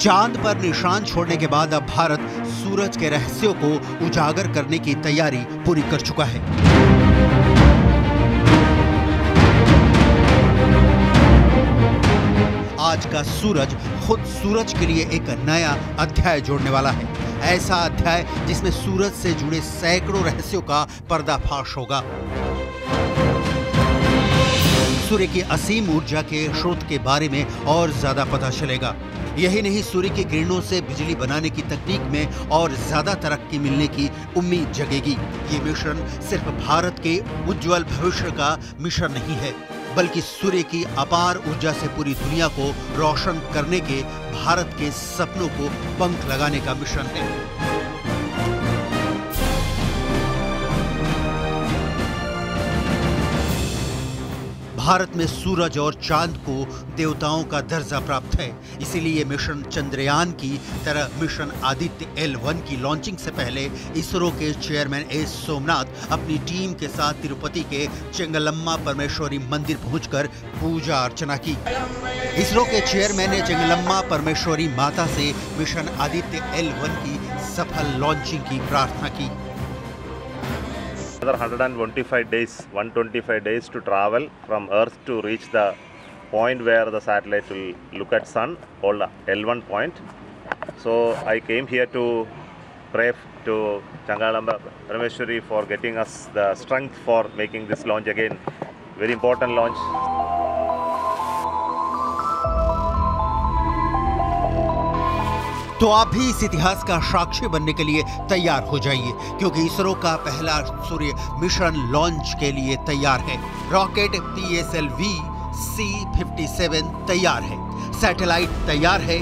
चांद पर निशान छोड़ने के बाद अब भारत सूरज के रहस्यों को उजागर करने की तैयारी पूरी कर चुका है। आज का सूरज खुद सूरज के लिए एक नया अध्याय जोड़ने वाला है। ऐसा अध्याय जिसमें सूरज से जुड़े सैकड़ों रहस्यों का पर्दाफाश होगा। सूर्य की असीम ऊर्जा के स्रोत के बारे में और ज्यादा पता चलेगा। यही नहीं, सूर्य की किरणों से बिजली बनाने की तकनीक में और ज्यादा तरक्की मिलने की उम्मीद जगेगी। ये मिशन सिर्फ भारत के उज्जवल भविष्य का मिशन नहीं है, बल्कि सूर्य की अपार ऊर्जा से पूरी दुनिया को रोशन करने के भारत के सपनों को पंख लगाने का मिशन है। भारत में सूरज और चांद को देवताओं का दर्जा प्राप्त है। इसीलिए ये मिशन चंद्रयान की तरह मिशन आदित्य L1 की लॉन्चिंग से पहले इसरो के चेयरमैन एस सोमनाथ अपनी टीम के साथ तिरुपति के चेंगलम्मा परमेश्वरी मंदिर पहुंचकर पूजा अर्चना की। इसरो के चेयरमैन ने चेंगलम्मा परमेश्वरी माता से मिशन आदित्य L1 की सफल लॉन्चिंग की प्रार्थना की। Another 125 days to travel from Earth to reach the point where the satellite will look at Sun, called L1 point. So I came here to pray to Changalamba Parameshwari for getting us the strength for making this launch again. Very important launch. तो आप भी इस इतिहास का साक्षी बनने के लिए तैयार हो जाइए, क्योंकि इसरो का पहला सूर्य मिशन लॉन्च के लिए तैयार है। रॉकेट PSLV C-57 तैयार है, सैटेलाइट तैयार है,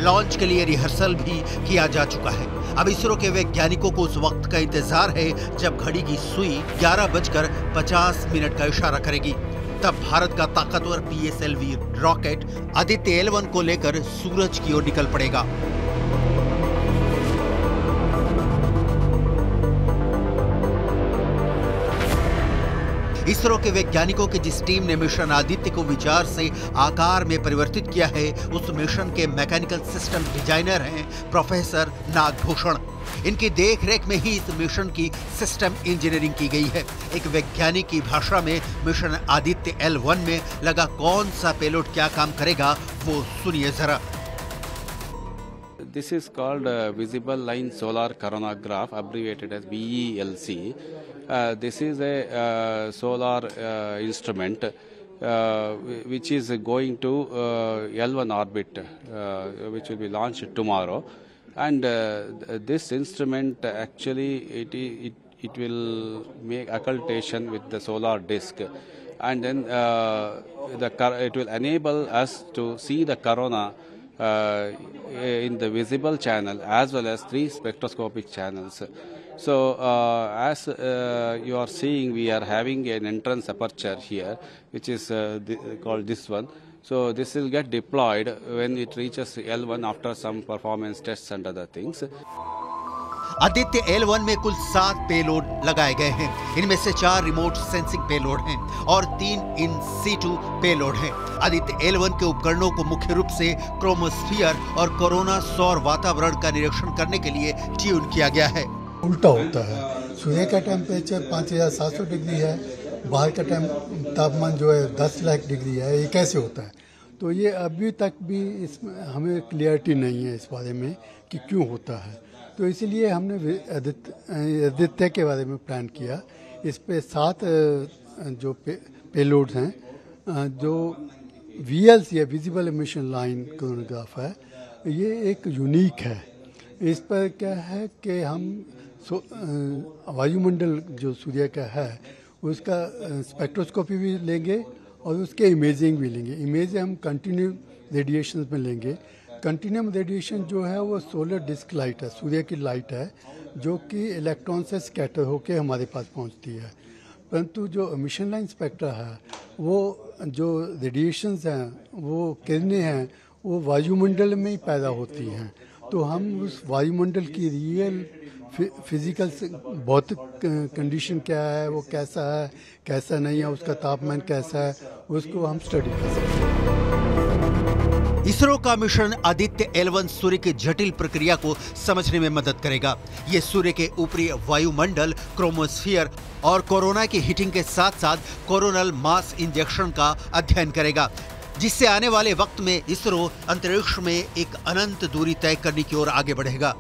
लॉन्च के लिए रिहर्सल भी किया जा चुका है। अब इसरो के वैज्ञानिकों को उस वक्त का इंतजार है जब घड़ी की सुई 11:50 का इशारा करेगी। तब भारत का ताकतवर PSLV रॉकेट आदित्य L1 को लेकर सूरज की ओर निकल पड़ेगा। इसरो के वैज्ञानिकों की जिस टीम ने मिशन आदित्य को विचार से आकार में परिवर्तित किया है, उस मिशन के मैकेनिकल सिस्टम डिजाइनर हैं प्रोफेसर नागभूषण। इनकी देखरेख में ही इस मिशन की सिस्टम इंजीनियरिंग की गई है। एक वैज्ञानिक की भाषा में मिशन आदित्य L1 में लगा कौन सा पेलोड क्या काम करेगा, वो सुनिए जरा। This is called Visible Line Solar Coronagraph, abbreviated as VELC. This is a solar instrument which is going to L1 orbit, which will be launched tomorrow. And this instrument actually it will make occultation with the solar disk, and then it will enable us to see the corona in the visible channel as well as 3 spectroscopic channels. So as you are seeing, we are having an entrance aperture here, which is called this one. So this will get deployed when it reaches L1 after some performance tests and other things. Aditya L1 में कुल 7 payload लगाए गए हैं। इनमें से 4 remote sensing payload हैं और 3 in situ payload हैं। आदित्य L1 के उपकरणों को मुख्य रूप से क्रोमोस्फीयर और कोरोना सौर वातावरण का निरीक्षण करने के लिए ट्यून किया गया है। उल्टा होता है। सूर्य का टेम्परेचर 5700 डिग्री है, बाहर का तापमान जो है 10 लाख डिग्री है। ये कैसे होता है? तो ये अभी तक भी इसमें हमें क्लियरिटी नहीं है इस बारे में कि क्यों होता है। तो इसलिए हमने आदित्य के बारे में प्लान किया। इस पे 7 जो पेलोड्स हैं, जो VLC है, विजिबल इमिशन लाइन कोरोनाग्राफ है, ये एक यूनिक है। इस पर क्या है कि हम वायुमंडल जो सूर्य का है उसका स्पेक्ट्रोस्कोपी भी लेंगे और उसके इमेजिंग भी लेंगे। इमेज हम कंटिन्यू रेडिएशन में लेंगे। कंटिन्यूम रेडिएशन जो है वो सोलर डिस्क लाइट है, सूर्य की लाइट है, जो कि इलेक्ट्रॉन से स्कैटर होकर हमारे पास पहुंचती है। परंतु जो मिशन लाइन स्पेक्ट्रा है, वो जो रेडिएशंस हैं, वो किरणें हैं, वो वायुमंडल में ही पैदा होती हैं। तो हम उस वायुमंडल की रियल फिजिकल भौतिक कंडीशन क्या है, वो कैसा है कैसा नहीं है, उसका तापमान कैसा है, उसको हम स्टडी कर सकते हैं। इसरो का मिशन आदित्य L1 सूर्य की जटिल प्रक्रिया को समझने में मदद करेगा। ये सूर्य के ऊपरी वायुमंडल, क्रोमोस्फीयर और कोरोना की हिटिंग के साथ साथ कोरोनल मास इंजेक्शन का अध्ययन करेगा, जिससे आने वाले वक्त में इसरो अंतरिक्ष में एक अनंत दूरी तय करने की ओर आगे बढ़ेगा।